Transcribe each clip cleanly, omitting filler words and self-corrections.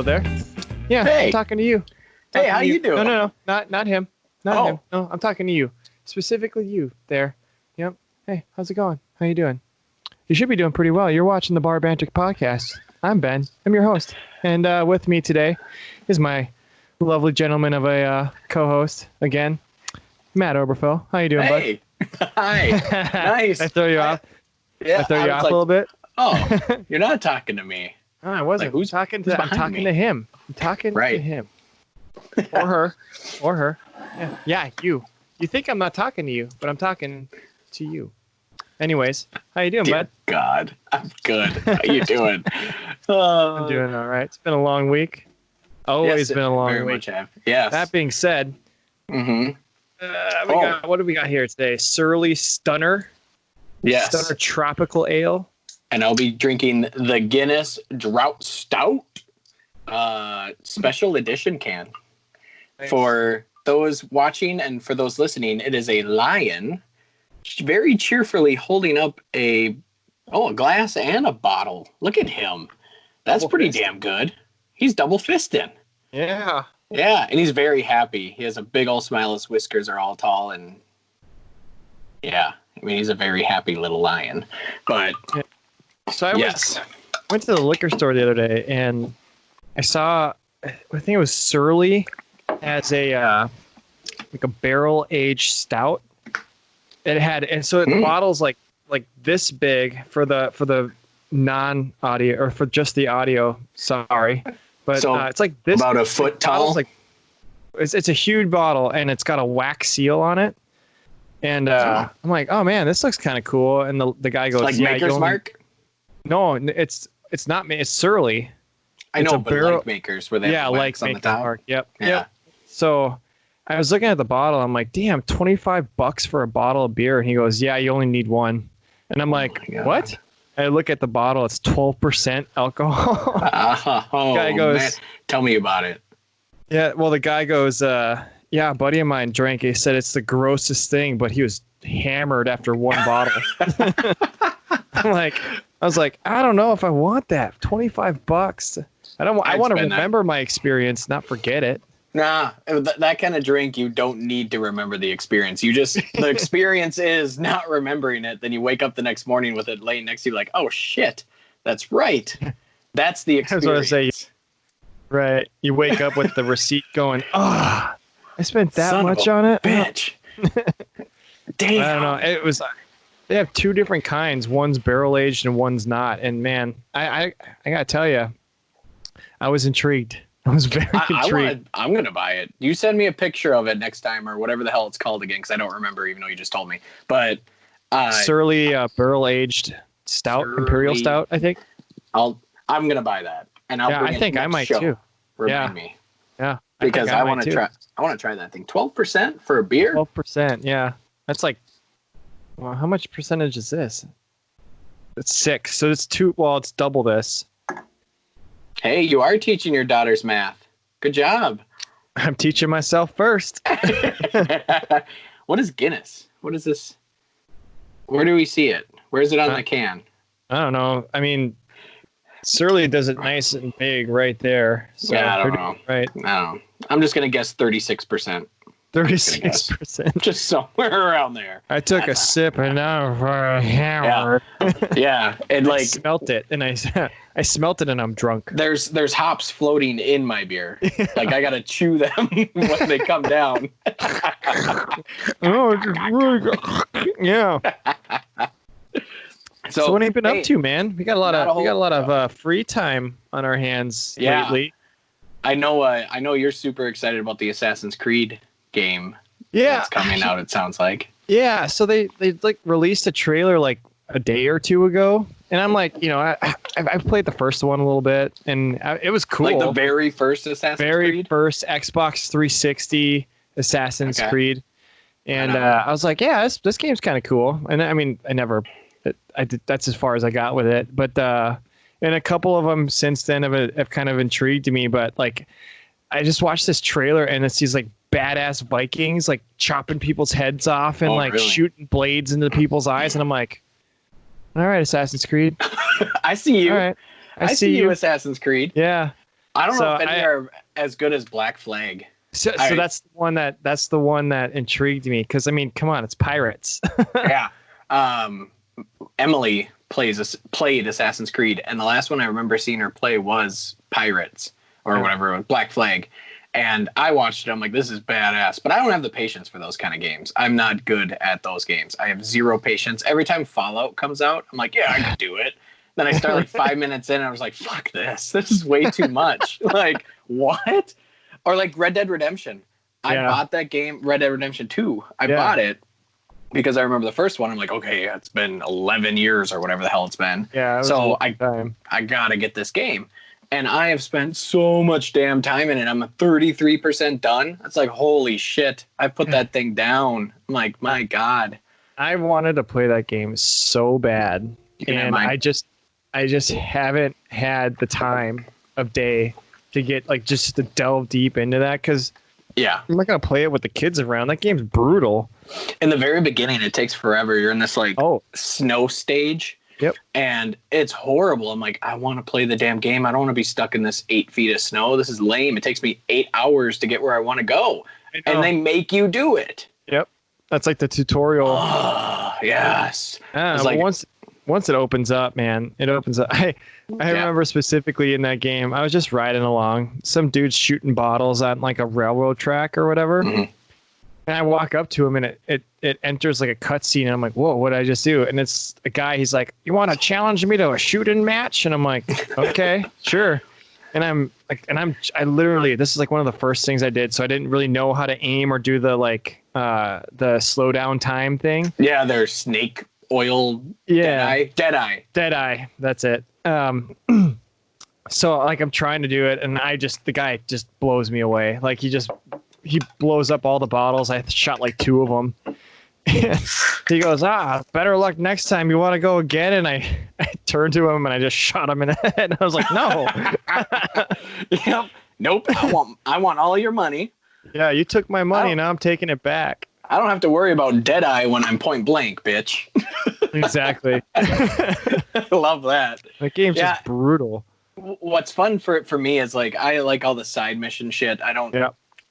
there. Yeah, Hey. I'm talking to you. Hey, how you doing? No, not him. Not him. No, I'm talking to you. Specifically you there. Yep. Hey, how's it going? How you doing? You should be doing pretty well. You're watching the Bar Banter Podcast. I'm Ben. I'm your host. And with me today is my lovely gentleman of a co-host again, Matt Oberfell. How you doing, bud? Hey. Hi. Nice. I throw you off? Yeah. I throw you off a little bit? Oh, you're not talking to me. No, I wasn't. Like, who's I'm behind talking me? to him. I'm talking to him. Or her. Yeah, you. You think I'm not talking to you, but I'm talking to you. Anyways, how you doing, bud? God, I'm good. How you doing? I'm doing all right. It's been a long week. Always been a long very week. Much have. Yes. That being said, what do we got here today? Surly Stunner. Yes. Stunner Tropical Ale. And I'll be drinking the Guinness Draught Stout special edition can. Nice. For those watching and for those listening, it is a lion very cheerfully holding up a glass and a bottle. Look at him. That's pretty damn good. He's double fisting. Yeah. Yeah, and he's very happy. He has a big old smile. His whiskers are all tall, and yeah, I mean, he's a very happy little lion. But so I went to the liquor store the other day, and I saw, I think it was Surly has a like a barrel aged stout. It had, and so the bottle's like this big for the non audio or for just the audio. Sorry, but so it's like this about a foot tall. Like it's a huge bottle, and it's got a wax seal on it. And I'm like, oh man, this looks kind of cool. And the guy goes, like Maker's Mark. No, it's not me. It's Surly. I know, but like Makers where they have the wax on the top. Mark. Yep. Yeah. Yep. So I was looking at the bottle. I'm like, damn, $25 for a bottle of beer. And he goes, yeah, you only need one. And I'm like, what? I look at the bottle. It's 12% alcohol. Guy goes, man. Tell me about it. Yeah. Well, the guy goes, yeah, a buddy of mine drank. He said it's the grossest thing, but he was hammered after one bottle. I was like, I don't know if I want that. $25. I want to remember my experience, not forget it. Nah, that kind of drink, you don't need to remember the experience. The experience is not remembering it. Then you wake up the next morning with it laying next to you like, oh shit, that's right. That's the experience. That's what I say. Right. You wake up with the receipt going, I spent that much on it. Bitch. Damn. I don't know. They have two different kinds. One's barrel aged and one's not. And man, I gotta tell you, I was intrigued. I was very intrigued. I'm gonna buy it. You send me a picture of it next time, or whatever the hell it's called again, because I don't remember, even though you just told me. But Surly barrel aged stout, Imperial Stout, I think. I'm gonna buy that, and I think I might too. Remind me. Yeah. Because I want to try. I want to try that thing. 12% for a beer. 12%. Yeah. That's like. Well, how much percentage is this? It's 6. So it's it's double this. Hey, you are teaching your daughters math. Good job. I'm teaching myself first. What is Guinness? What is this? Where do we see it? Where is it on the can? I don't know. I mean, Surly does it nice and big right there. So yeah, I don't know. Right. I don't know. I'm just going to guess 36%. 36%. Just somewhere around there. I took a sip and now I'm hammered. Yeah. And I smelt it and I smelt it and I'm drunk. There's hops floating in my beer. Like I got to chew them when they come down. Oh, it's really good. Yeah. So what have you been up to, man? We got a lot of free time on our hands lately. I know you're super excited about the Assassin's Creed game. Yeah, that's coming out. It sounds like. Yeah, so they like released a trailer like a day or two ago, and I'm like, I've played the first one a little bit, and it was cool. Like the very first Assassin's Creed? First Xbox 360 Assassin's Creed, and I was like, yeah, this game's kind of cool. And I mean, that's as far as I got with it, but and a couple of them since then have kind of intrigued me, but like I just watched this trailer and it's these like badass Vikings like chopping people's heads off and really? Shooting blades into people's eyes, and I'm like, all right, Assassin's Creed. I see you. All right. I see you, Assassin's Creed. Yeah. I don't know if any are as good as Black Flag. So that's the one that intrigued me because I mean, come on, it's pirates. Yeah. Emily played Assassin's Creed, and the last one I remember seeing her play was Pirates or whatever, Black Flag. And I watched it. I'm like, this is badass. But I don't have the patience for those kind of games. I'm not good at those games. I have zero patience. Every time Fallout comes out, I'm like, yeah, I can do it. Then I start like 5 minutes in, and I was like, fuck this. This is way too much. Like, what? Or like Red Dead Redemption. I bought that game, Red Dead Redemption 2. I bought it because I remember the first one. I'm like, okay, it's been 11 years or whatever the hell it's been. Yeah. So I got to get this game. And I have spent so much damn time in it. I'm 33% done. It's like, holy shit. I put that thing down. I'm like, my God. I wanted to play that game so bad. And I just haven't had the time of day to get like just to delve deep into that. Because I'm not going to play it with the kids around. That game's brutal. In the very beginning, it takes forever. You're in this like snow stage. Yep. And it's horrible. I'm like, I want to play the damn game. I don't want to be stuck in this 8 feet of snow. This is lame. It takes me 8 hours to get where I want to go. And they make you do it. Yep. That's like the tutorial. Oh, yes. Like, once it opens up, man, it opens up. I remember specifically in that game, I was just riding along. Some dude's shooting bottles on like a railroad track or whatever. Mm-hmm. And I walk up to him and it enters like a cutscene and I'm like, whoa, what did I just do? And it's a guy, he's like, you want to challenge me to a shooting match? And I'm like, okay, sure. And I'm like, I literally, this is like one of the first things I did. So I didn't really know how to aim or do the like, the slow down time thing. Yeah. There's snake oil. Yeah. Deadeye. That's it. So like I'm trying to do it and the guy just blows me away. Like he blows up all the bottles. I shot like 2 of them. And he goes, better luck next time. You want to go again? And I turned to him and I just shot him in the head. And I was like, no. Yep. Nope. I want all your money. Yeah, you took my money. Now I'm taking it back. I don't have to worry about Deadeye when I'm point blank, bitch. Exactly. I love that. That game's just brutal. What's fun for me is like, I like all the side mission shit.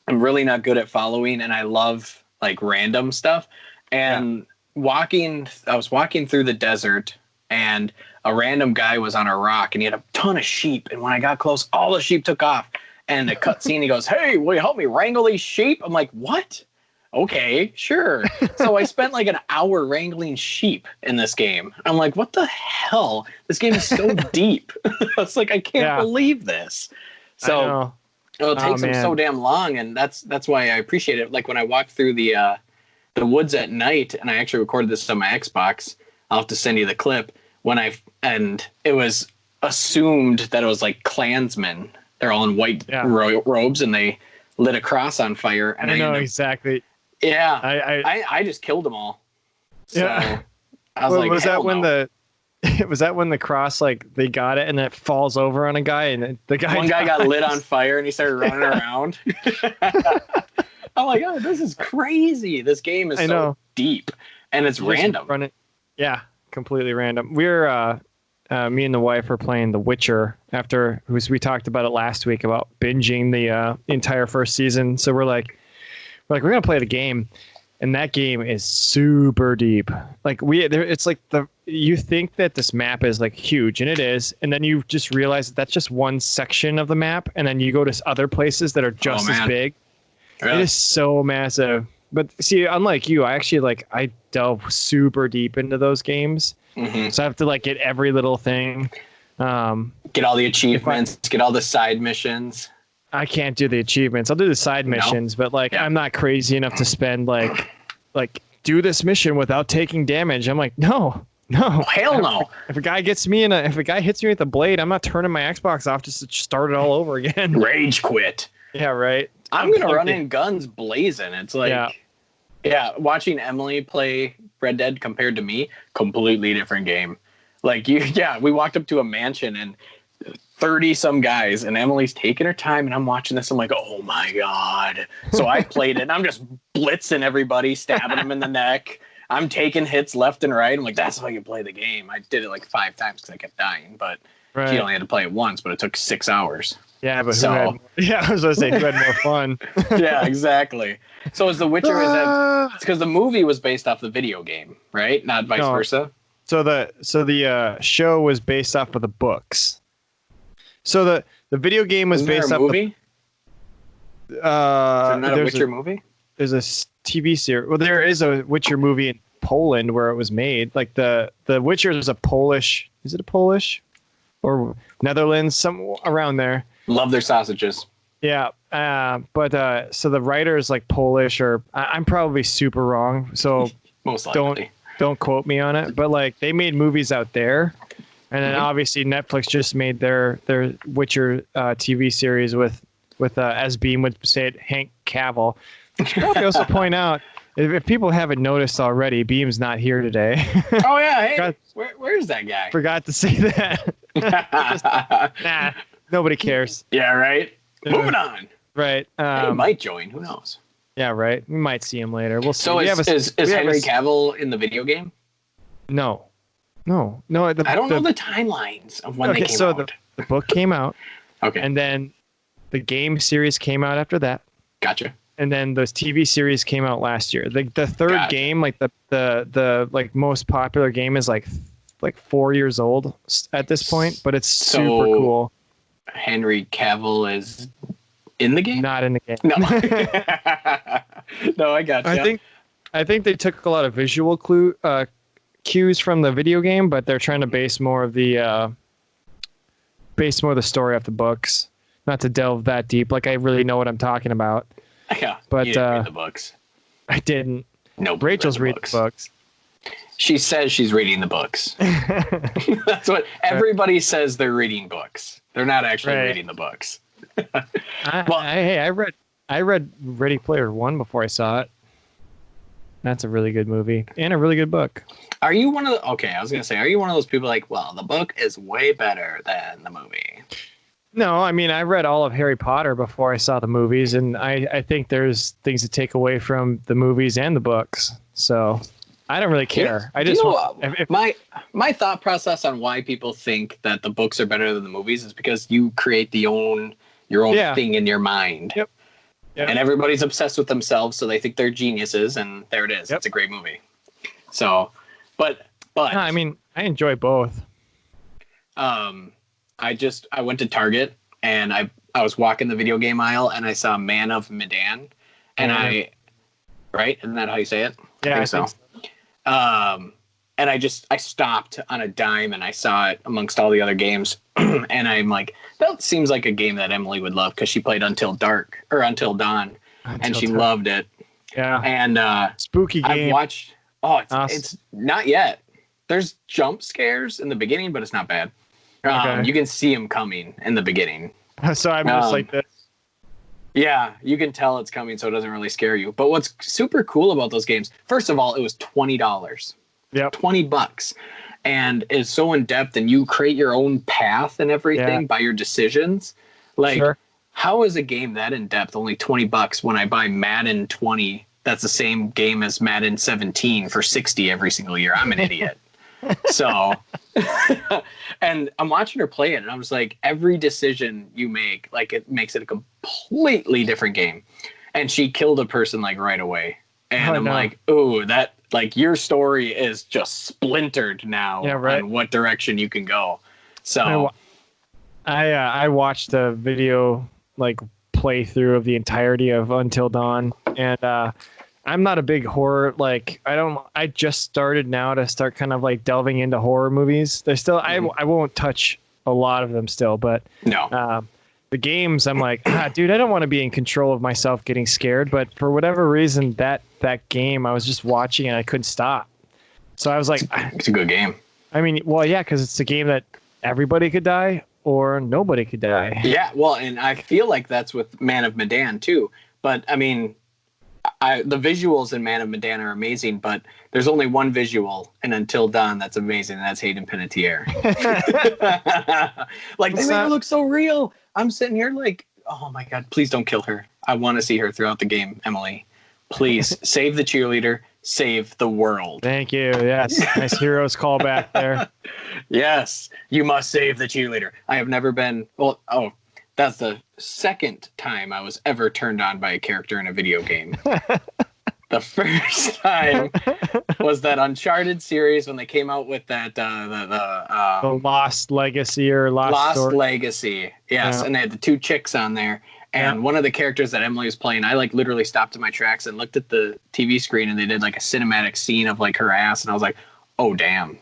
I'm really not good at following, and I love like random stuff. And I was walking through the desert, and a random guy was on a rock, and he had a ton of sheep. And when I got close, all the sheep took off. And the cutscene, he goes, "Hey, will you help me wrangle these sheep?" I'm like, "What? Okay, sure." So I spent like an hour wrangling sheep in this game. I'm like, what the hell? This game is so deep. It's like, I can't believe this. So. It takes them so damn long, and that's why I appreciate it. Like when I walk through the woods at night, and I actually recorded this on my Xbox. I'll have to send you the clip. And it was assumed that it was like Klansmen. They're all in white robes, and they lit a cross on fire. And I know exactly. Yeah, I just killed them all. So I was like, was that when was that when the cross, like they got it and it falls over on a guy and the guy one guy got lit on fire and he started running around? I'm like, oh, this is crazy. This game is so deep and it's random. Completely random. We're me and the wife are playing The Witcher after we talked about it last week about binging the entire first season. So we're gonna play the game. And that game is super deep. Like it's like you think that this map is like huge, and it is, and then you just realize that that's just one section of the map, and then you go to other places that are just as big. Really? It is so massive. But see, unlike you, I delve super deep into those games, so I have to like get every little thing. Get all the achievements, get all the side missions. I can't do the achievements. I'll do the side missions, but I'm not crazy enough to spend like do this mission without taking damage. I'm like, no, hell no. If a guy hits me with a blade, I'm not turning my Xbox off just to start it all over again. Rage quit. Yeah, right. I'm gonna run in guns blazing. It's like, watching Emily play Red Dead compared to me, completely different game. Like we walked up to a mansion and 30 some guys, and Emily's taking her time, and I'm watching this. I'm like, oh my God. So I played it and I'm just blitzing everybody, stabbing them in the neck. I'm taking hits left and right. I'm like, that's how you play the game. I did it like 5 times because I kept dying, but she only had to play it once, but it took 6 hours. Yeah, but I was going to say, who had more fun? Yeah, exactly. So is The Witcher, it's because the movie was based off the video game, right? Not vice versa? So the show was based off of the books. So the video game was based off movie? Is there not a Witcher movie? There's a TV series. Well, there is a Witcher movie in Poland where it was made. Like the Witcher is a Polish. Is it a Polish or Netherlands? Some around there. Love their sausages. Yeah. But so the writer is like Polish, or I'm probably super wrong. So most likely. Don't quote me on it. But like they made movies out there. And then obviously Netflix just made their Witcher TV series with as Beam would say it, Hank Cavill. I should probably also point out, if people haven't noticed already, Beam's not here today. Oh yeah, hey, where's that guy? Forgot to say that. Nah, nobody cares. Yeah, right. Moving on. Right. He might join. Who knows? Yeah, right. We might see him later. We'll see. So is Henry Cavill in the video game? No. I don't know the timelines of when they came out. The book came out. Okay. And then the game series came out after that. Gotcha. And then those TV series came out last year. The third game, like the like most popular game, is like 4 years old at this point, but it's super cool. Henry Cavill is in the game? Not in the game. No. No, I got you. I think they took a lot of visual cues from the video game, but they're trying to base more of the story off the books. Not to delve that deep, like I really know what I'm talking about. Yeah, but you didn't read the books. I didn't. No, Rachel's reading the books. She says she's reading the books. That's what everybody says. They're reading books. They're not actually reading the books. I read Ready Player One before I saw it. That's a really good movie and a really good book. Are you one of the? Okay, I was gonna say, are you one of those people like, well, the book is way better than the movie? No, I mean, I read all of Harry Potter before I saw the movies, and I think there's things to take away from the movies and the books. So I don't really care. I just my thought process on why people think that the books are better than the movies is because you create your own thing in your mind. Yep. And everybody's obsessed with themselves, so they think they're geniuses, and there it is. Yep. It's a great movie. So, but no, I mean, I enjoy both. I went to Target and I was walking the video game aisle and I saw Man of Medan, and right? Isn't that how you say it? Yeah, I think so. And I stopped on a dime and I saw it amongst all the other games. And I'm like, that seems like a game that Emily would love because she played Until Dawn, and she loved it. Yeah. And spooky game. I've watched. Oh, it's not yet. There's jump scares in the beginning, but it's not bad. You can see them coming in the beginning. So I'm just like this. Yeah, you can tell it's coming, so it doesn't really scare you. But what's super cool about those games, first of all, it was $20. Yep. $20. And it's so in depth, and you create your own path and everything by your decisions. Like, how is a game that in depth only $20 when I buy Madden 20? That's the same game as Madden 17 for $60 every single year. I'm an idiot. So, and I'm watching her play it, and I was like, every decision you make, like, it makes it a completely different game. And she killed a person like right away. And I'm like, ooh, that, like, your story is just splintered now on what direction you can go. So I watched a video like playthrough of the entirety of Until Dawn, and I'm not a big horror, like, I just started now to start kind of like delving into horror movies. There's still, I won't touch a lot of them still, but the games, I'm like, dude, I don't want to be in control of myself getting scared. But for whatever reason, that game, I was just watching and I couldn't stop. So I was like, it's a good game. I mean, well, yeah, because it's a game that everybody could die or nobody could die. Yeah, well, and I feel like that's with Man of Medan too. But I mean, the visuals in Man of Medan are amazing, but there's only one visual in Until Dawn that's amazing, and that's Hayden Panettiere. Like, they make her look so real. I'm sitting here like, oh my God, please don't kill her. I want to see her throughout the game, Emily. Please save the cheerleader, save the world. Thank you. Yes, nice heroes call back there. Yes, you must save the cheerleader. I have never been, that's That's the second time I was ever turned on by a character in a video game. The first time was that Uncharted series when they came out with that the Lost Legacy or Lost Story. Legacy. Yes, and they had the two chicks on there. And one of the characters that Emily was playing, I like literally stopped in my tracks and looked at the TV screen, and they did like a cinematic scene of like her ass, and I was like, "Oh damn,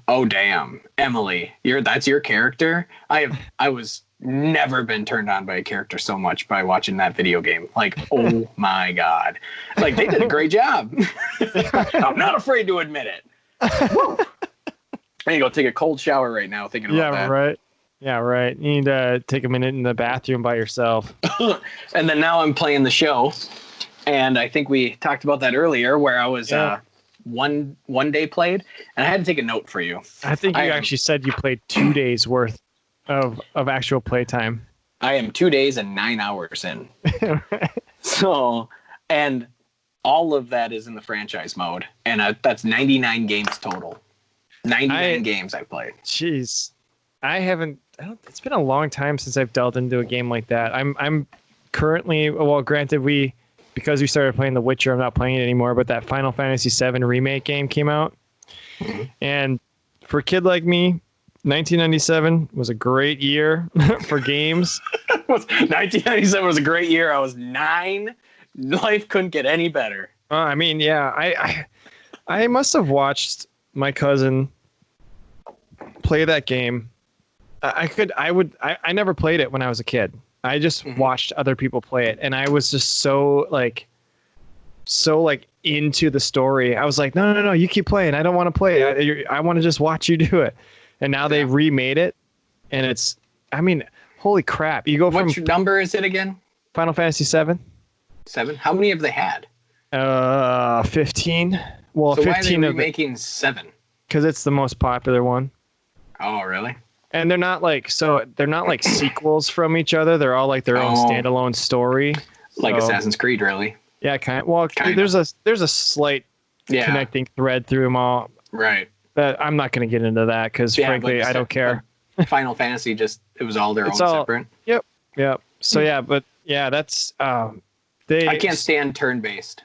oh damn, Emily, that's your character." I was never been turned on by a character so much by watching that video game. Like, oh my god, like they did a great job. I'm not afraid to admit it. I need to go take a cold shower right now thinking about that. Right. Yeah, right. You need to take a minute in the bathroom by yourself. And then now I'm playing the show, and I think we talked about that earlier, where I was one day played, and I had to take a note for you. I think you actually said you played 2 days worth of actual playtime. I am 2 days and 9 hours in. So, and all of that is in the franchise mode, and that's 99 games total. 99 games I've played. Jeez, it's been a long time since I've delved into a game like that. I'm currently, well, granted, because we started playing The Witcher, I'm not playing it anymore, but that Final Fantasy VII remake game came out. And for a kid like me, 1997 was a great year for games. 1997 was a great year. I was 9. Life couldn't get any better. I mean, yeah, I must have watched my cousin play that game. I never played it when I was a kid. I just watched other people play it, and I was just so into the story. I was like, no, you keep playing. I don't want to play it. I want to just watch you do it. And now they remade it, and holy crap! You go from which number is it again? Final Fantasy VII. 7. How many have they had? 15. Well, so 15 why are they remaking 7? Because it's the most popular one. Oh, really? And they're not like sequels from each other. They're all like their own standalone story. Like Assassin's Creed, really? Yeah, kind of. Well, there's a slight connecting thread through them all. Right. That I'm not going to get into that because frankly, I don't care. Final Fantasy it was all their own separate. Yep. So that's I can't stand turn-based.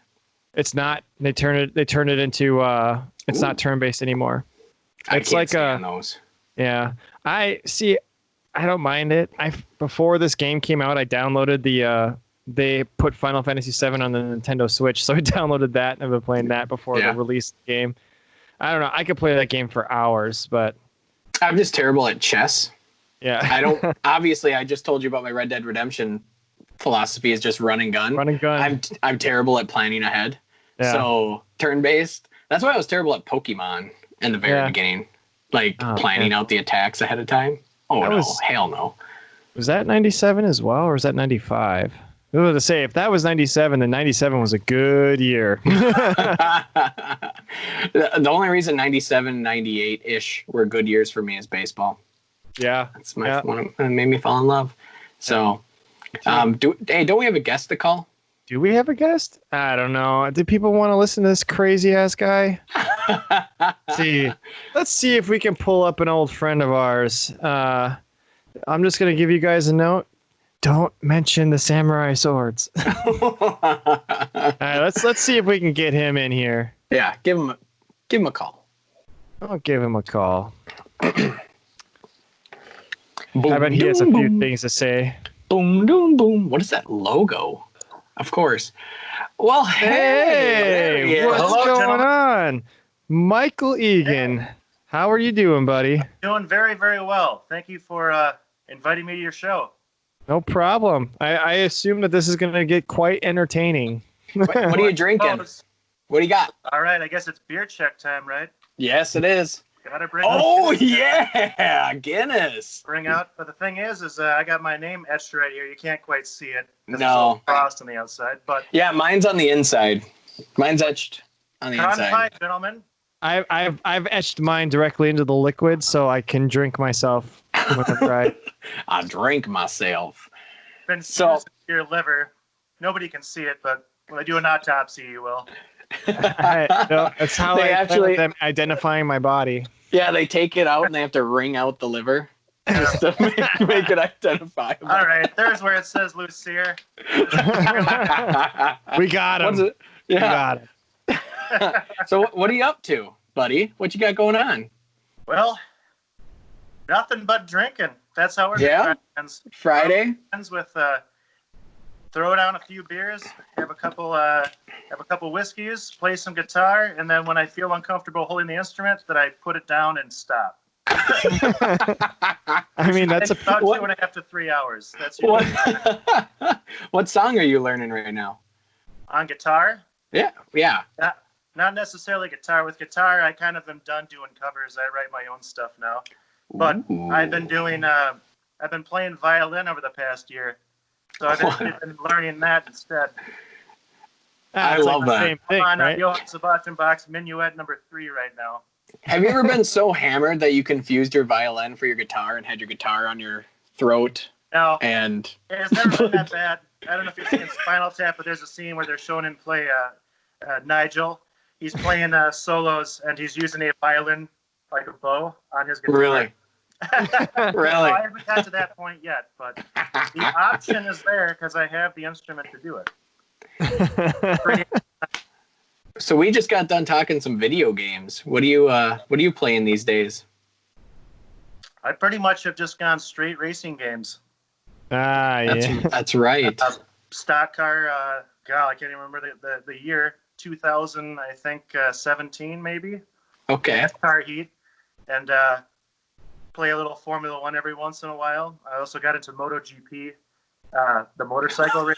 It's not. They turn it into it's not turn-based anymore. It's I can't stand those. Yeah. I don't mind it. Before this game came out, I downloaded they put Final Fantasy VII on the Nintendo Switch, so I downloaded that and I've been playing that before they released the game. I don't know. I could play that game for hours, but I'm just terrible at chess. Yeah. I don't. Obviously, I just told you about my Red Dead Redemption philosophy is just run and gun. Run and gun. I'm terrible at planning ahead. Yeah. So turn-based. That's why I was terrible at Pokemon in the very beginning. Like planning out the attacks ahead of time. Hell no. Was that 97 as well, or was that 95? I was going to say, if that was 97, then 97 was a good year. The only reason 97, 98-ish were good years for me is baseball. Yeah. That's one that made me fall in love. So, don't we have a guest to call? Do we have a guest? I don't know. Do people want to listen to this crazy-ass guy? Let's see if we can pull up an old friend of ours. I'm just going to give you guys a note. Don't mention the samurai swords. All right, let's see if we can get him in here. Yeah, give him a call. I'll give him a call. Boom, I bet he has a few things to say. Boom, boom, boom. What is that logo? Of course. Well, hey, what's going on? Michael Egan, how are you doing, buddy? Doing very, very well. Thank you for inviting me to your show. No problem. I assume that this is going to get quite entertaining. What are you drinking? What do you got? All right, I guess it's beer check time, right? Yes, it is. Gotta bring Guinness. Bring out. But the thing is I got my name etched right here. You can't quite see it. No. It's frost on the outside, but yeah, mine's on the inside. Mine's etched on the inside. Hi, gentlemen. I've etched mine directly into the liquid, so I can drink myself. I drink myself. Been so your liver. Nobody can see it, but when I do an autopsy, you will. That's how them identifying my body. Yeah, they take it out and they have to wring out the liver. Just to make it identifiable. All right, there's where it says Lucier. We got him. What's it? We Yeah. got him. So what are you up to, buddy? What you got going on? Well, nothing but drinking. That's how we're friends. Friday? Friends with throw down a few beers, have a couple whiskeys, play some guitar, and then when I feel uncomfortable holding the instrument, that I put it down and stop. I mean, that's about 2.5 to 3 hours. That's what? What song are you learning right now? On guitar? Yeah. Not necessarily guitar. With guitar, I kind of am done doing covers. I write my own stuff now. But Ooh. I've been playing violin over the past year. So I've been learning that instead. I love that. Same thing, I'm on right? Johann Sebastian Bach's Minuet number 3 right now. Have you ever been so hammered that you confused your violin for your guitar and had your guitar on your throat? No. And It's never been that bad. I don't know if you've seen Spinal Tap, but there's a scene where they're showing him play Nigel. He's playing solos, and he's using a violin like a bow on his guitar. Really? Really? I haven't got to that point yet, but the option is there because I have the instrument to do it. So we just got done talking some video games. What are you playing these days? I pretty much have just gone straight racing games. That's right. Stock car, I can't even remember the year, 2000, I think 17 maybe. Okay. Car Heat, and play a little Formula One every once in a while. I also got into MotoGP, the motorcycle race.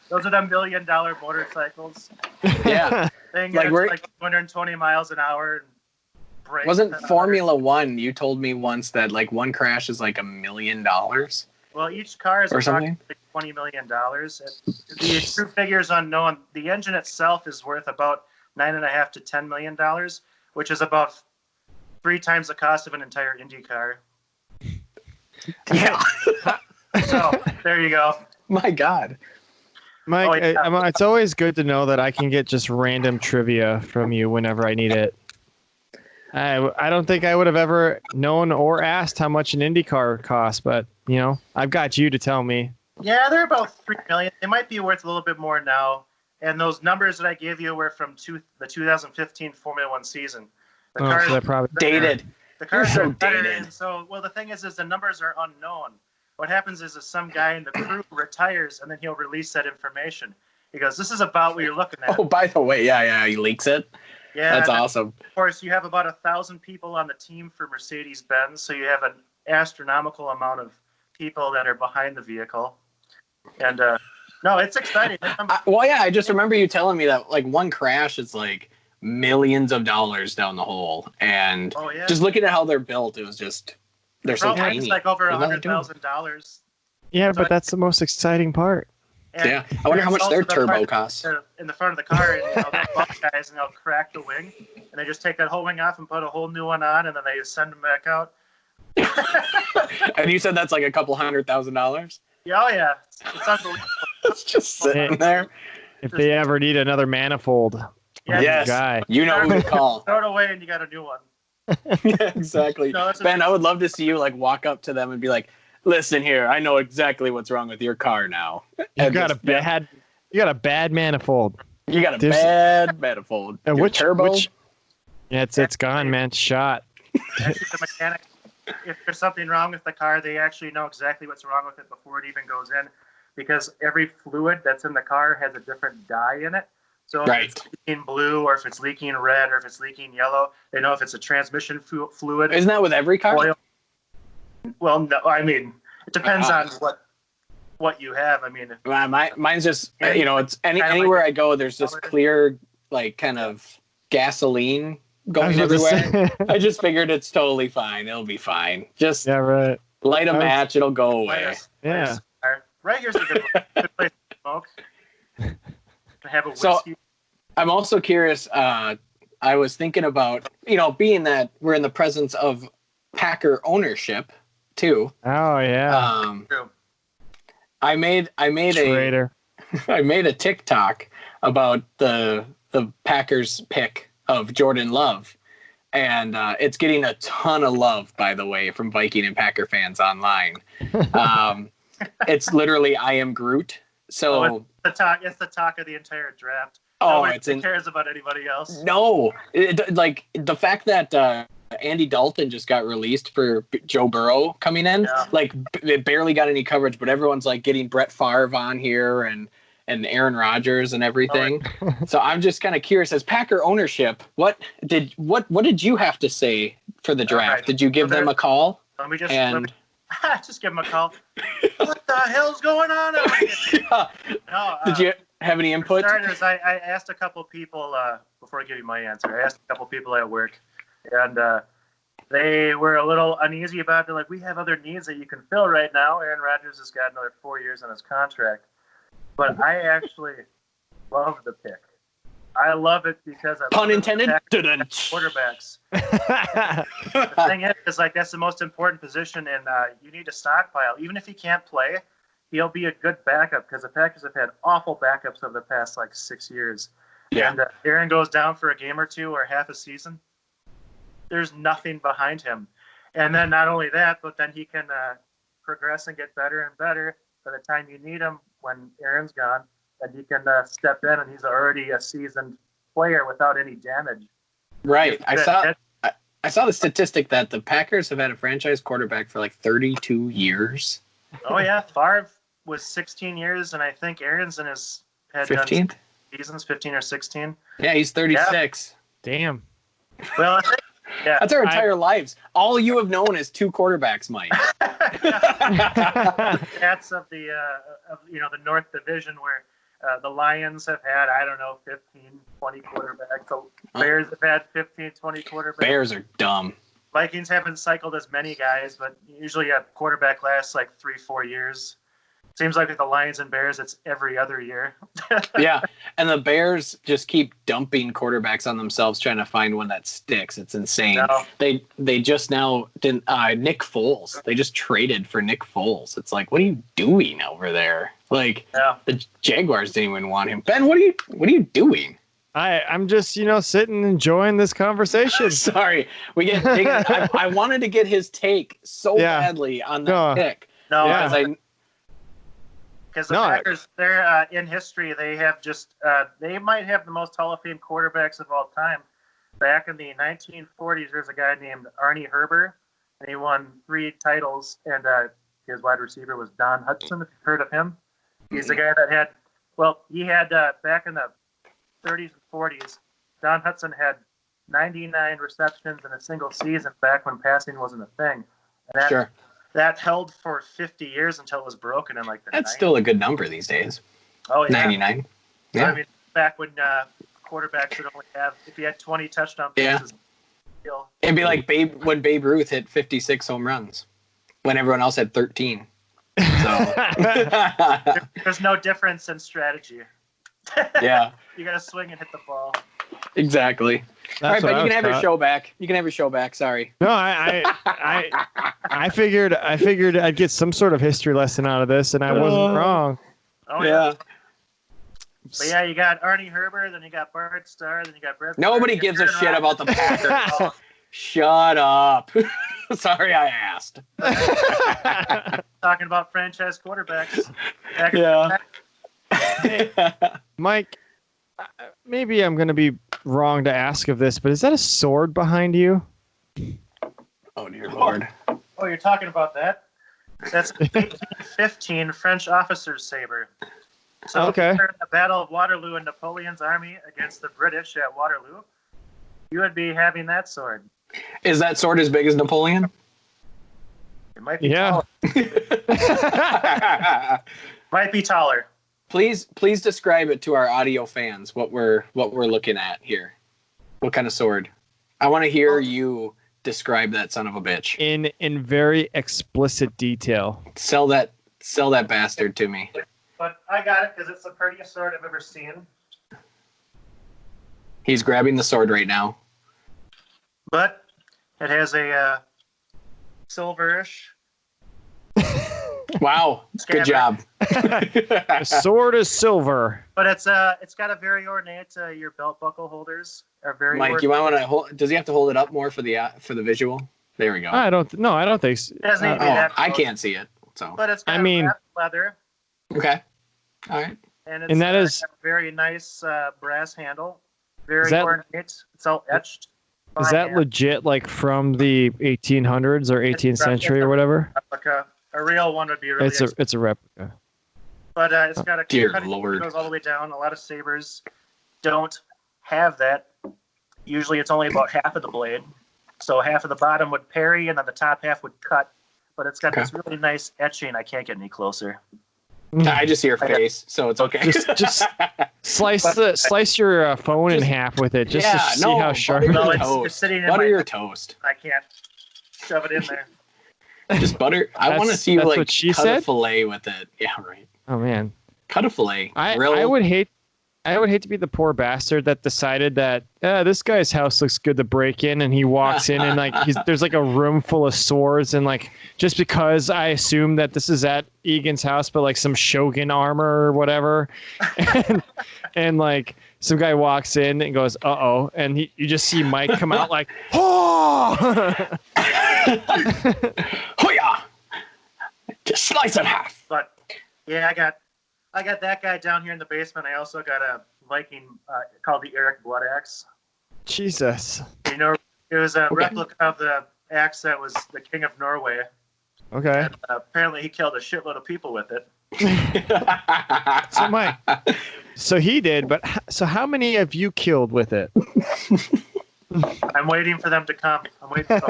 Those are the $1 million motorcycles. Yeah. Thing Like like 220 miles an hour. And brakes. Wasn't Formula One? You told me once that like one crash is like $1 million. Well, each car is or something. $20 million. The true figure is unknown. The engine itself is worth about $9.5 to $10 million, which is about 3 times the cost of an entire Indy car. Yeah. So there you go. My God. Mike, yeah. it's always good to know that I can get just random trivia from you whenever I need it. I don't think I would have ever known or asked how much an Indy car costs, but I've got you to tell me. Yeah, they're about $3 million. They might be worth a little bit more now. And those numbers that I gave you were from the 2015 Formula One season. The cars, so they're probably dated. The cars You're are so better. dated. And so, well, the thing is the numbers are unknown. What happens is some guy in the crew retires, and then he'll release that information. He goes, "This is about what you're looking at." Oh, by the way, yeah, he leaks it. Yeah, that's awesome. Of course, you have about 1,000 people on the team for Mercedes-Benz, so you have an astronomical amount of people that are behind the vehicle. And no, it's exciting. I just remember you telling me that like one crash is like millions of dollars down the hole, and just looking at how they're built, it was just they're so tiny. It's like over $100,000. Yeah, but that's the most exciting part. And I wonder how much their turbo costs. In the front of the car, and they'll bump guys and they'll crack the wing, and they just take that whole wing off and put a whole new one on, and then they just send them back out. And you said that's like a couple $100,000? Yeah, yeah, it's unbelievable. It's just sitting there. If they ever need another manifold, yes, guy. You know who to call. Throw it away, and you got a new one. Yeah, exactly. No, Ben, I would love to see you like walk up to them and be like, "Listen here, I know exactly what's wrong with your car now. You got a bad manifold. You got a bad manifold. And which turbo? It's gone, man. It's shot. Actually, the mechanic, if there's something wrong with the car, they actually know exactly what's wrong with it before it even goes in, because every fluid that's in the car has a different dye in it. So if it's leaking blue, or if it's leaking red, or if it's leaking yellow, they know if it's a transmission fluid. Isn't that with every car? Oil. Well, no, I mean, it depends on what you have. I mean, mine's just it's anywhere I go, there's this clear like kind of gasoline going everywhere. I just figured it's totally fine. It'll be fine. Just light a match, it'll go away. Yeah. Right here's a good place to smoke. Have a whiskey. So I'm also curious. I was thinking about being that we're in the presence of Packer ownership too. Oh yeah. I made Traitor. I made a TikTok about the Packers pick of Jordan Love, and it's getting a ton of love, by the way, from Viking and Packer fans online. It's literally I am Groot. So it's the talk of the entire draft. Oh, Nobody cares about anybody else. No, like the fact that Andy Dalton just got released for Joe Burrow coming in, like it barely got any coverage, but everyone's like getting Brett Favre on here and Aaron Rodgers and everything. So I'm just kind of curious, as Packer ownership, what did you have to say for the draft? Right. Did you give them a call? Let me just give them a call. What the hell's going on over here? No, did you have any input? For starters, I asked a couple people before I give you my answer. I asked a couple people at work, and they were a little uneasy about it. They're like, we have other needs that you can fill right now. Aaron Rodgers has got another 4 years on his contract. But I actually love the pick. I love it because I pun intended quarterbacks. The thing is like that's the most important position, and you need to stockpile. Even if he can't play, he'll be a good backup because the Packers have had awful backups over the past 6 years. Yeah. And Aaron goes down for a game or two or half a season. There's nothing behind him, and then not only that, but then he can progress and get better and better. By the time you need him, when Aaron's gone, and he can step in, and he's already a seasoned player without any damage. Right. I saw the statistic that the Packers have had a franchise quarterback for 32 years. Oh yeah, Favre was 16 years, and I think Aaron's in his had 15th seasons, 15 or 16. Yeah, he's 36. Yeah. Damn. Well, I think, yeah, that's our entire lives. All you have known is two quarterbacks, Mike. That's of the the North Division where the Lions have had 15, 20 quarterbacks. The Bears have had 15, 20 quarterbacks. Bears are dumb. Vikings haven't cycled as many guys, but usually a quarterback lasts 3-4 years. Seems like with the Lions and Bears, it's every other year. Yeah, and the Bears just keep dumping quarterbacks on themselves, trying to find one that sticks. It's insane. No. They just now didn't. Nick Foles. They just traded for Nick Foles. It's like, what are you doing over there? The Jaguars didn't even want him. Ben, what are you doing? I'm just sitting enjoying this conversation. Sorry, we get. I wanted to get his take so badly on that pick. No, because the Packers, they're in history, they have just they might have the most Hall of Fame quarterbacks of all time. Back in the 1940s, there's a guy named Arnie Herber, and he won 3 titles, and his wide receiver was Don Hutson, if you've heard of him. He's the guy that had back in the 30s and 40s, Don Hutson had 99 receptions in a single season back when passing wasn't a thing. And that held for 50 years until it was broken in the That's 90s. Still a good number these days. Oh, yeah. 99. Yeah. I mean, back when quarterbacks would only have, if you had 20 touchdown passes. Yeah. It'd be like when Babe Ruth hit 56 home runs when everyone else had 13. So there's no difference in strategy. Yeah. You got to swing and hit the ball. Exactly. All right, but you can have your show back. You can have your show back. Sorry. No, I figured I'd get some sort of history lesson out of this, and I wasn't wrong. Oh yeah. But yeah, you got Arnie Herber, then you got Bart Starr, then you got Brett. Nobody gives a shit about the Packers. Shut up. Sorry, I asked. Talking about franchise quarterbacks. Yeah. Hey, Mike, maybe I'm going to be wrong to ask of this, but is that a sword behind you? Oh, dear Lord. Oh, you're talking about that? That's an 1815 French officer's saber. So okay. During the Battle of Waterloo and Napoleon's army against the British at Waterloo, you would be having that sword. Is that sword as big as Napoleon? It might be taller. Might be taller. Please describe it to our audio fans what we're looking at here. What kind of sword? I want to hear you describe that son of a bitch in very explicit detail. Sell that bastard to me. But I got it because it's the prettiest sword I've ever seen. He's grabbing the sword right now. But it has a silverish Wow, good job. The sword is silver. But it's got a very ornate. Your belt buckle holders are very. Mike, ornate. you might want to hold. Does he have to hold it up more for the visual? There we go. I don't think so. It doesn't need to be that I close. can't see it. So. But it's got wrapped leather. Okay. All right. And that is a very nice brass handle. Very ornate. It's all etched. Is that legit, like from the 1800s or 18th century or whatever? Replica. A real one would be really. It's a replica. But it's got a dear cutting Lord. that goes all the way down. A lot of sabers don't have that. Usually, it's only about half of the blade. So half of the bottom would parry, and then the top half would cut. But it's got this really nice etching. I can't get any closer. I just see your face, so it's okay. Just slice your phone in half with it, just to see how sharp. No, it's sitting in butter your my toast. I can't shove it in there. Just butter. I want to see you like cut a fillet with it. Yeah, right. Oh man, cut a fillet. I would hate to be the poor bastard that decided that this guy's house looks good to break in, and he walks in and like there's like a room full of swords, and like just because I assume that this is at Egan's house, but like some shogun armor or whatever, and like some guy walks in and goes uh-oh, and you just see Mike come out like oh hoya, just slice it half. But yeah, I got that guy down here in the basement. I also got a Viking called the Eric Blood Axe. Jesus. You know, it was a replica of the axe that was the king of Norway. Okay. And, apparently, he killed a shitload of people with it. So Mike, so he did, but so how many have you killed with it? I'm waiting for them to come. I'm waiting.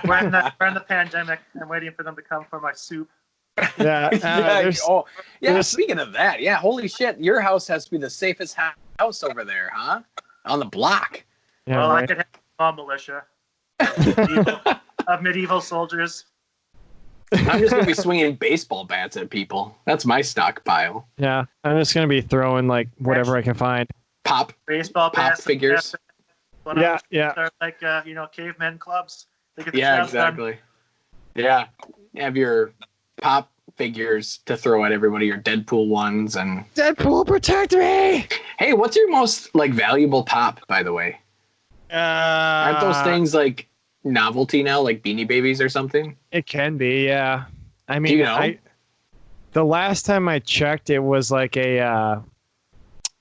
We're in the pandemic. I'm waiting for them to come for my soup. Yeah. Speaking of that, holy shit, your house has to be the safest house over there, huh? On the block. Yeah, well, right. I could have a small militia of medieval soldiers. I'm just gonna be swinging baseball bats at people. That's my stockpile. Yeah, I'm just gonna be throwing like whatever I can find. Baseball bats figures. Yeah. They're like cavemen clubs. Yeah, exactly. Yeah, you have your pop figures to throw at everybody, your Deadpool ones, and Deadpool, protect me! Hey, what's your most like valuable pop, by the way? Aren't those things like novelty now, like Beanie Babies or something? It can be, yeah. I mean, do you know? The last time I checked, it was like it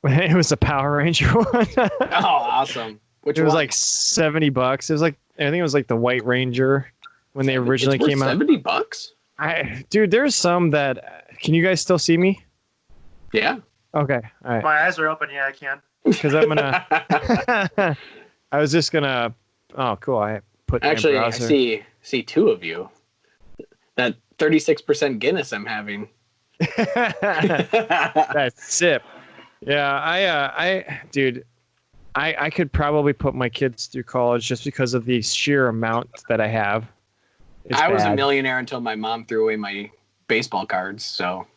was a Power Ranger one. Oh, awesome! It was like $70. It was like I think it was like the White Ranger when they originally came out. $70? Dude, there's some that. Can you guys still see me? Yeah. Okay. All right. My eyes are open. Yeah, I can. Because I'm gonna. I was just gonna. Oh, cool! I put. Actually, my I see two of you. That 36% Guinness I'm having. That sip. Yeah, dude. I could probably put my kids through college just because of the sheer amount that I have. I was a millionaire until my mom threw away my baseball cards. So.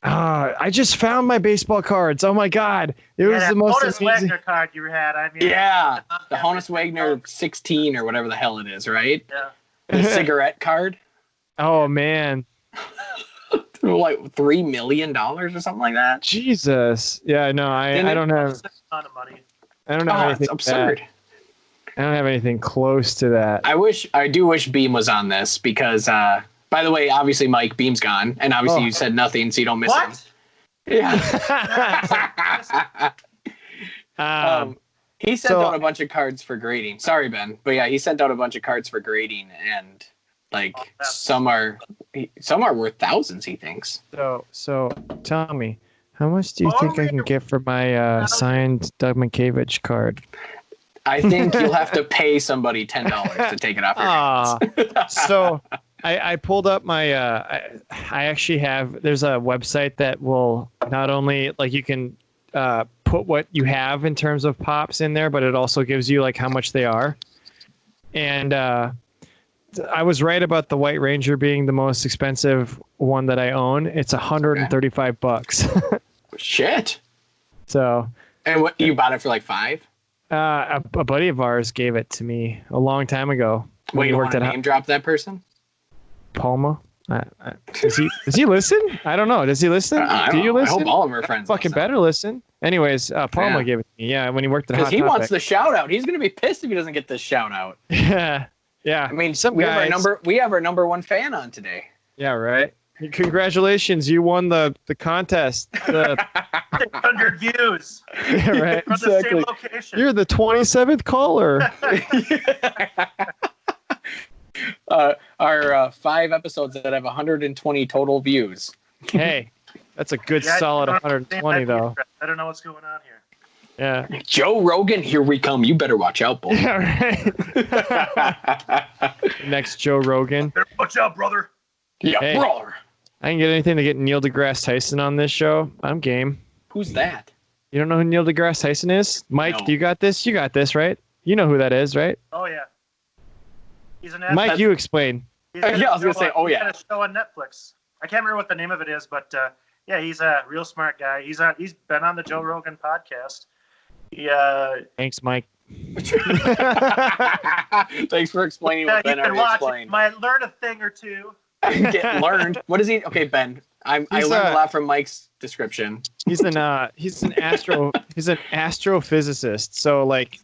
I just found my baseball cards. Oh my God! It was the most amazing Wagner card you had. I mean, yeah, the Honus Wagner 16 or whatever the hell it is, right? Yeah. The cigarette card. Oh man. Like $3 million or something like that. Jesus. Yeah. No, I don't have. That's a ton of money. I don't have anything. It's absurd. I don't have anything close to that. I do wish Beam was on this because, by the way, obviously Mike Beam's gone, and obviously you said nothing, so you don't miss him. Yeah. He sent out a bunch of cards for grading. Sorry, Ben, but yeah, he sent out a bunch of cards for grading, and like some are worth thousands. He thinks. So tell me, how much do you think I can get for my signed Doug Mankiewicz card? I think you'll have to pay somebody $10 to take it off your hands. So I pulled up my I actually have, there's a website that will not only like you can put what you have in terms of pops in there, but it also gives you like how much they are. And I was right about the White Ranger being the most expensive one that I own. It's $135. Shit. So. And what, you bought it for like $5? A buddy of ours gave it to me a long time ago. Wait, you worked at name drop that person? Palma. Does he listen? I don't know. Does he listen? Do you listen? I hope all of our friends fucking better listen. Anyways, Palma gave it to me. Yeah, when he worked at Hot Topic. Because he wants the shout out. He's gonna be pissed if he doesn't get this shout out. Yeah. I mean, we have our number one fan on today. Yeah, right. Congratulations, you won the contest. 600 vieys. Yeah, right. From the same location. You're the 27th caller. Our 5 episodes that have 120 total views. Hey, that's a good solid 120 though. I don't know what's going on here. Yeah. Joe Rogan, here we come. You better watch out, boy. Yeah, right. Next Joe Rogan. Better watch out, brother. Yeah, brother. I can get anything to get Neil deGrasse Tyson on this show. I'm game. Who's that? You don't know who Neil deGrasse Tyson is? Mike, No. You got this? You got this, right? You know who that is, right? Oh, yeah. He's an Mike, you explain. He's I was going to say, oh, yeah. He's got a show on Netflix. I can't remember what the name of it is, but yeah, he's a real smart guy. He's been on the Joe Rogan podcast. Thanks, Mike. Thanks for explaining what Ben already explained. Might learn a thing or two. Get learned. What is he? Okay, Ben. I learned a lot from Mike's description. He's an astrophysicist. So like,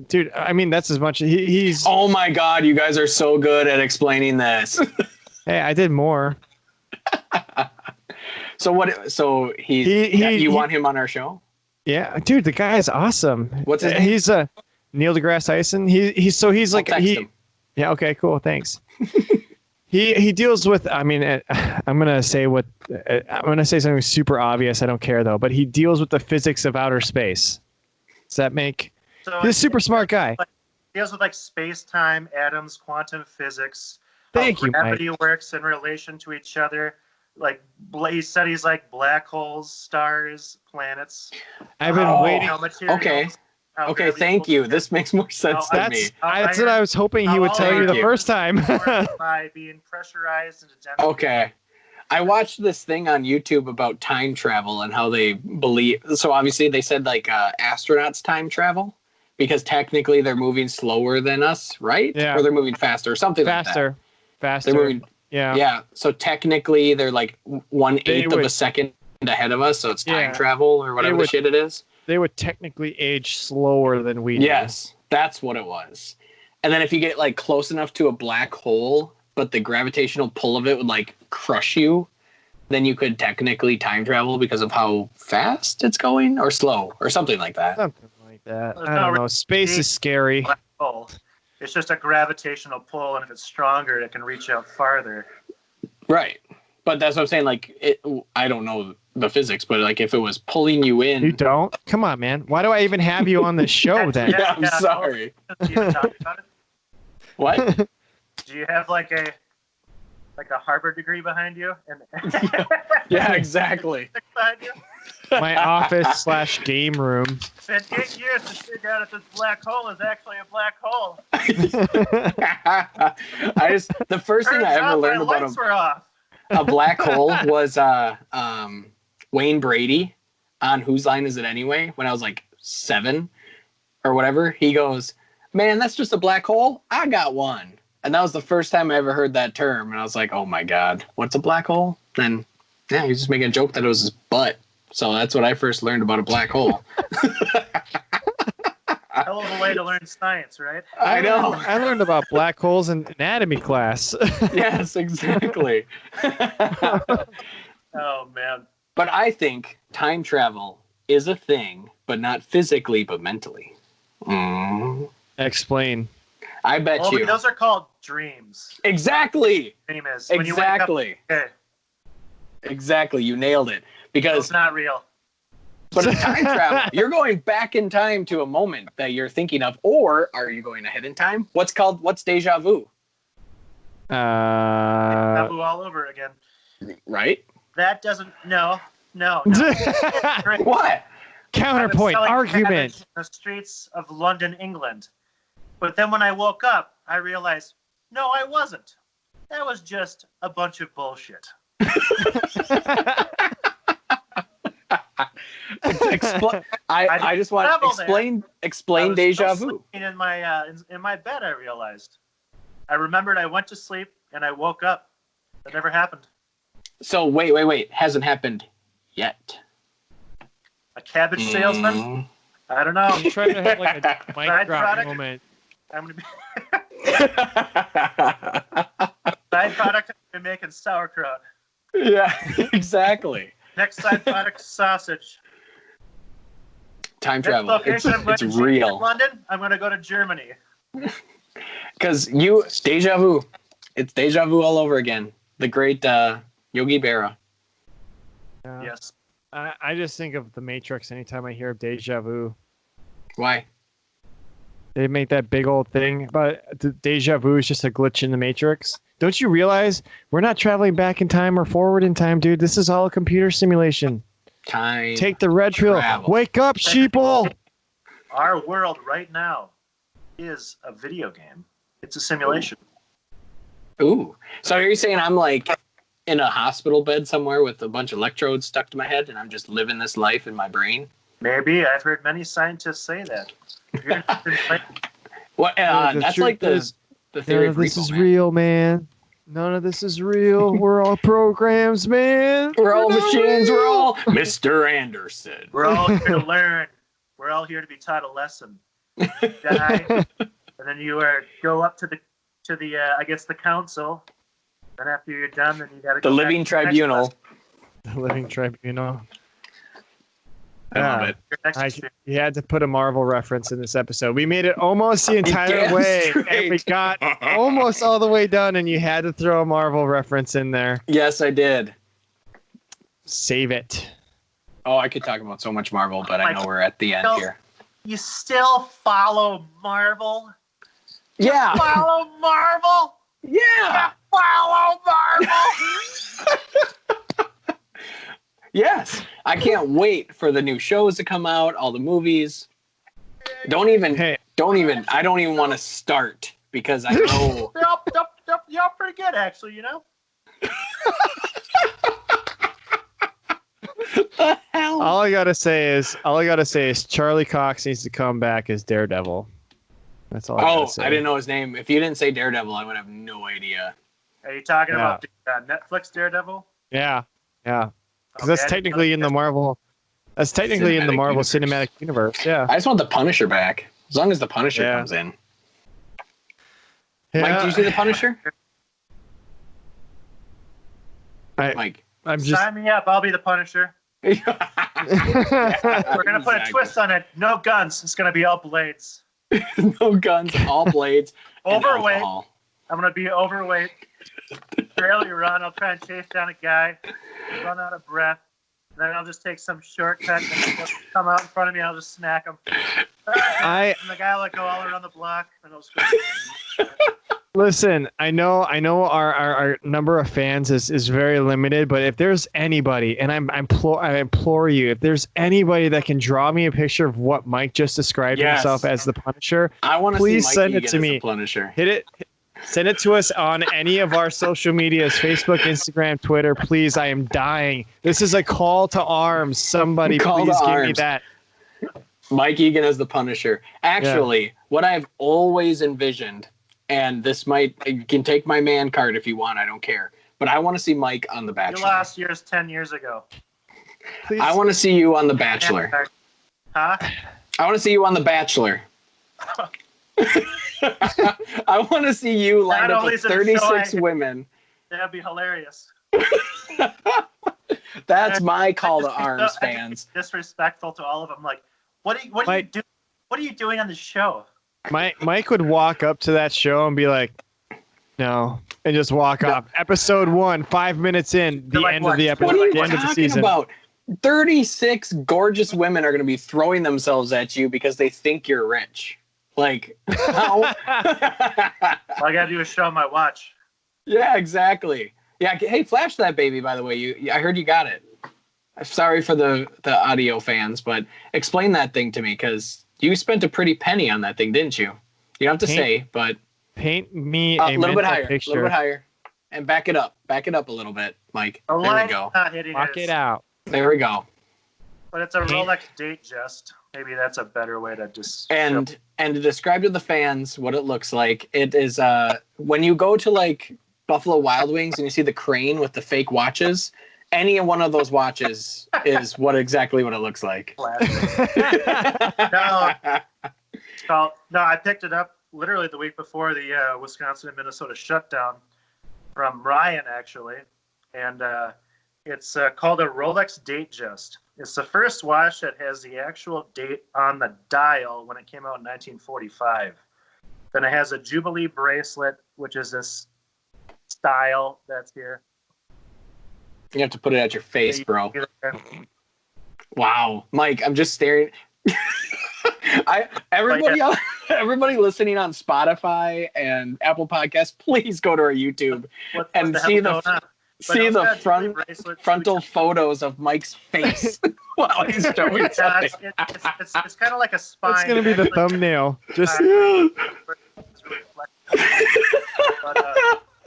dude, I mean that's as much. He's. Oh my God, you guys are so good at explaining this. Hey, I did more. So what? So you want him on our show? Yeah, dude, the guy is awesome. What's his name? He's Neil deGrasse Tyson. He's like I'll text him. Yeah. Okay. Cool. Thanks. He deals with. I mean, I'm gonna say something super obvious. I don't care though. But he deals with the physics of outer space. Does that make? So he's a super smart guy. He deals with like space-time, atoms, quantum physics. Thank you, gravity Mike. works in relation to each other. Like he studies like black holes, stars, planets. I've been waiting. Okay, thank you. This makes more sense to me. That's what I was hoping he would tell you the first time. By being pressurized into density. Okay. I watched this thing on YouTube about time travel and how they believe. So obviously they said like astronauts time travel because technically they're moving slower than us, right? Yeah. Or they're moving faster or something like that. Faster. They're moving. Yeah. Yeah. So technically they're like 1/8 of a second ahead of us. So it's time travel or whatever the shit it is. They would technically age slower than we do. Yes, that's what it was. And then if you get like close enough to a black hole, but the gravitational pull of it would like crush you, then you could technically time travel because of how fast it's going or slow or something like that. Something like that. I don't know. Space is scary. Black hole. It's just a gravitational pull, and if it's stronger, it can reach out farther. Right. But that's what I'm saying. Like, I don't know the physics, but like if it was pulling you in. You don't? Come on, man. Why do I even have you on this show then? Yeah, I'm sorry. Do you talk about it? What? Do you have like a Harvard degree behind you? Yeah, exactly. Behind you? My office/game room. Spent 8 years to figure out if this black hole is actually a black hole. The first thing I ever learned about a black hole was Wayne Brady on Whose Line Is It Anyway? When I was like 7 or whatever, he goes, "Man, that's just a black hole. I got one." And that was the first time I ever heard that term, and I was like, "Oh my God, what's a black hole?" And yeah, he was just making a joke that it was his butt. So that's what I first learned about a black hole. Hell of a way to learn science, right? I know. I learned about black holes in anatomy class. Yes, exactly. Oh, man. But I think time travel is a thing, but not physically, but mentally. Explain. I bet you. Those are called dreams. Exactly. Dream is. Exactly. Okay. Exactly. You nailed it. Because it's not real. But it's time travel. You're going back in time to a moment that you're thinking of, or are you going ahead in time? What's deja vu? Deja vu all over again. Right? That doesn't. No. What? Counterpoint. Argument. In the streets of London, England. But then when I woke up, I realized, no, I wasn't. That was just a bunch of bullshit. I just want to explain deja vu. In my bed, I realized. I remembered I went to sleep and I woke up, That never happened. So wait. Hasn't happened yet. A cabbage salesman? I don't know. I'm trying to have like a mic drop moment. I'm gonna be side product. I'm making sauerkraut. Yeah, exactly. Next side product, sausage. Time Next travel. location, I'm going It's to real. London. I'm going to go to Germany. Because Deja Vu. It's Deja Vu all over again. The great Yogi Berra. Yes. I just think of The Matrix anytime I hear of Deja Vu. Why? They make that big old thing, but Deja Vu is just a glitch in the Matrix. Don't you realize we're not traveling back in time or forward in time, dude? This is all a computer simulation. Time. Take the red pill. Wake up, sheeple. Our world right now is a video game. It's a simulation. Ooh. So are you saying I'm like in a hospital bed somewhere with a bunch of electrodes stuck to my head and I'm just living this life in my brain? Maybe. I've heard many scientists say that. What? That's like the theory of this repo, is man. real, man. None of this is real. We're all programs, man. We're all machines. We're all Mr. Anderson. We're all here to learn. We're all here to be taught a lesson. Die, and then you go up to the I guess the council. Then after you're done, then you got to The living tribunal. The living tribunal. I love it. You had to put a Marvel reference in this episode. We made it almost the entire way, and we got almost all the way done, and you had to throw a Marvel reference in there. Yes, I did. Save it. Oh, I could talk about so much Marvel, but I know we're at the end here. You still follow Marvel? Yeah. Follow Marvel? Yeah. Follow Marvel? Yes. I can't wait for the new shows to come out, all the movies. I don't even want to start because I know. You're pretty good, actually, you know? The hell? All I gotta say is Charlie Cox needs to come back as Daredevil. That's all I gotta say. I didn't know his name. If you didn't say Daredevil, I would have no idea. Are you talking about the Netflix Daredevil? Yeah. Because that's technically in the Marvel. That's technically in the Marvel Cinematic Universe. Yeah. I just want the Punisher back. As long as the Punisher comes in. Yeah. Mike, do you see the Punisher? I'm just. Sign me up. I'll be the Punisher. We're gonna put a twist on it. No guns. It's gonna be all blades. No guns, all blades. Overweight. I'm gonna be overweight. Barely run. I'll try and chase down a guy. Run out of breath. Then I'll just take some shortcut and he'll come out in front of me. I'll just snack him. And the guy will go all around the block. And he'll Listen, I know our number of fans is very limited, but if there's anybody, and I implore you, if there's anybody that can draw me a picture of what Mike just described himself as the Punisher, I want to please see Mike send Egan it to as me. the Punisher. Send it to us on any of our social medias, Facebook, Instagram, Twitter. Please, I am dying. This is a call to arms. Somebody please give me that. Mike Egan as the Punisher. Actually, what I've always envisioned, and you can take my man card if you want, I don't care, but I want to see Mike on The Bachelor. You lost yours 10 years ago. Please. I want to see you on The Bachelor. Huh? I want to see you on The Bachelor. I want to see you lined up with 36 women. That'd be hilarious. That's my call to arms, fans. Disrespectful to all of them. Like, what are you doing on the show? Mike would walk up to that show and be like, "No," and just walk off. Episode 1, 5 minutes in, the end of the episode, what are you the end of the talking season. About? 36 gorgeous women are going to be throwing themselves at you because they think you're rich. Like, how? All I gotta do is show my watch. Yeah, exactly. Yeah. Hey, flash that baby. By the way, I heard you got it. I'm sorry for the audio fans, but explain that thing to me because you spent a pretty penny on that thing, didn't you? You don't have to say, but paint me a little bit higher, picture. a little bit higher, and back it up a little bit, Mike. The there we go. Walk it out. There we go. But it's a Rolex Date Just. Maybe that's a better way to just. And to describe to the fans what it looks like, it is when you go to like Buffalo Wild Wings and you see the crane with the fake watches, any one of those watches is exactly what it looks like. No, I picked it up literally the week before the Wisconsin and Minnesota shutdown from Ryan, actually. And it's called a Rolex Date Just. It's the first watch that has the actual date on the dial when it came out in 1945. Then it has a Jubilee bracelet, which is this style that's here. You have to put it at your face, bro. Wow. Mike, I'm just staring. Everybody listening on Spotify and Apple Podcasts, please go to our YouTube and see the frontal photos of Mike's face while he's showing something. It's kind of like a spine. It's going to be the thumbnail. Just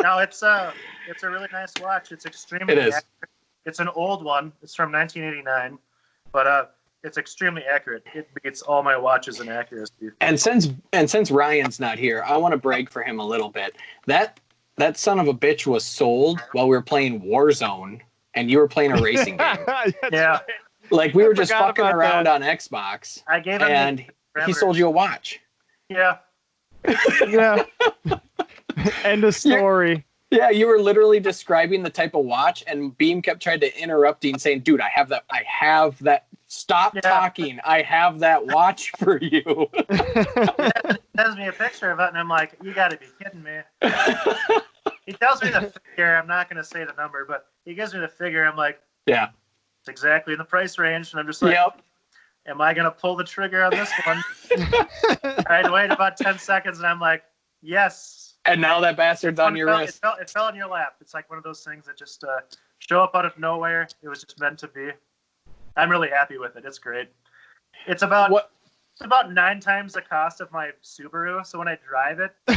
no, it's a really nice watch. It's extremely accurate. It's an old one. It's from 1989, but it's extremely accurate. It beats all my watches in accuracy. And since Ryan's not here, I want to brag for him a little bit. That son of a bitch was sold while we were playing Warzone, and you were playing a racing game. Yeah, like we were just fucking around on Xbox. I gave him and he sold you a watch. Yeah. Yeah. End of story. Yeah, you were literally describing the type of watch, and Beam kept trying to interrupting, saying, "Dude, I have that. Stop talking. I have that watch for you." He sends me a picture of it, and I'm like, "You got to be kidding me." He tells me the figure. I'm not going to say the number, but he gives me the figure. I'm like, "Yeah, it's exactly in the price range." And I'm just like, "Yep." Am I going to pull the trigger on this one? I had to wait about 10 seconds, and I'm like, yes. And now that bastard's on your wrist. It fell in your lap. It's like one of those things that just show up out of nowhere. It was just meant to be. I'm really happy with it. It's great. It's about 9 times the cost of my Subaru. So when I drive it, my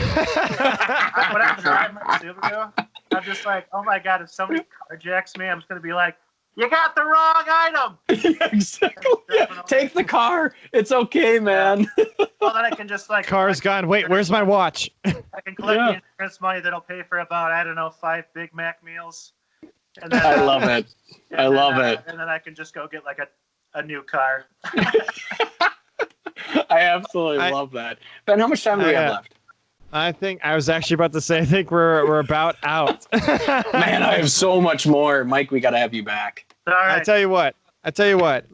Subaru, I'm just like, oh my God, if somebody carjacks me, I'm just going to be like, you got the wrong item. Yeah, exactly. Yeah. Take the car. It's okay, man. Well, then I can just like... Car's gone. Wait, where's my watch? I can collect the insurance money that'll pay for about, 5 Big Mac meals. And then, I love it. I love it. And then I can just go get like a new car. I absolutely love that. Ben, how much time do we have left? I think I was actually about to say, I think we're about out. Man, I have so much more. Mike, we got to have you back. All right. I tell you what,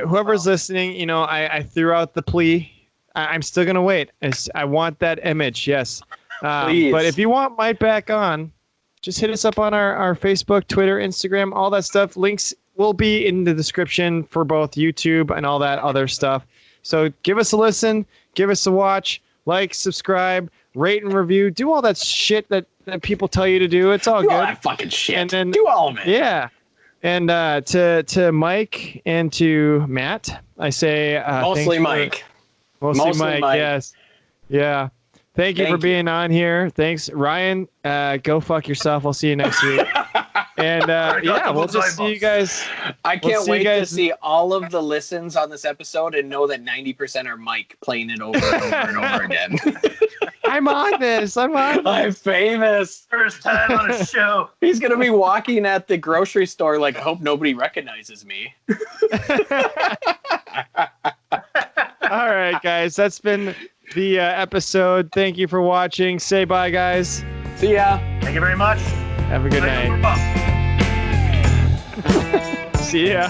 whoever's listening, I threw out the plea. I'm still going to wait. I want that image. Yes. Please. But if you want Mike back on, just hit us up on our Facebook, Twitter, Instagram, all that stuff. Links will be in the description for both YouTube and all that other stuff. So give us a listen, give us a watch, like, subscribe, rate and review, do all that shit that people tell you to do. It's all do good. All that fucking shit. And then, do all of it. Yeah. And to Mike and to Matt, I say mostly Mike. Mostly Mike. Yes. Yeah. Thank you for being on here. Thanks, Ryan. Go fuck yourself. I'll see you next week. And we'll just see you guys. I can't wait to see all of the listens on this episode and know that 90% are Mike playing it over and over and over again. I'm on this. I'm famous. First time on a show. He's going to be walking at the grocery store like, I hope nobody recognizes me. All right, guys. That's been the episode. Thank you for watching. Say bye, guys. See ya. Thank you very much. Have a good night. See ya.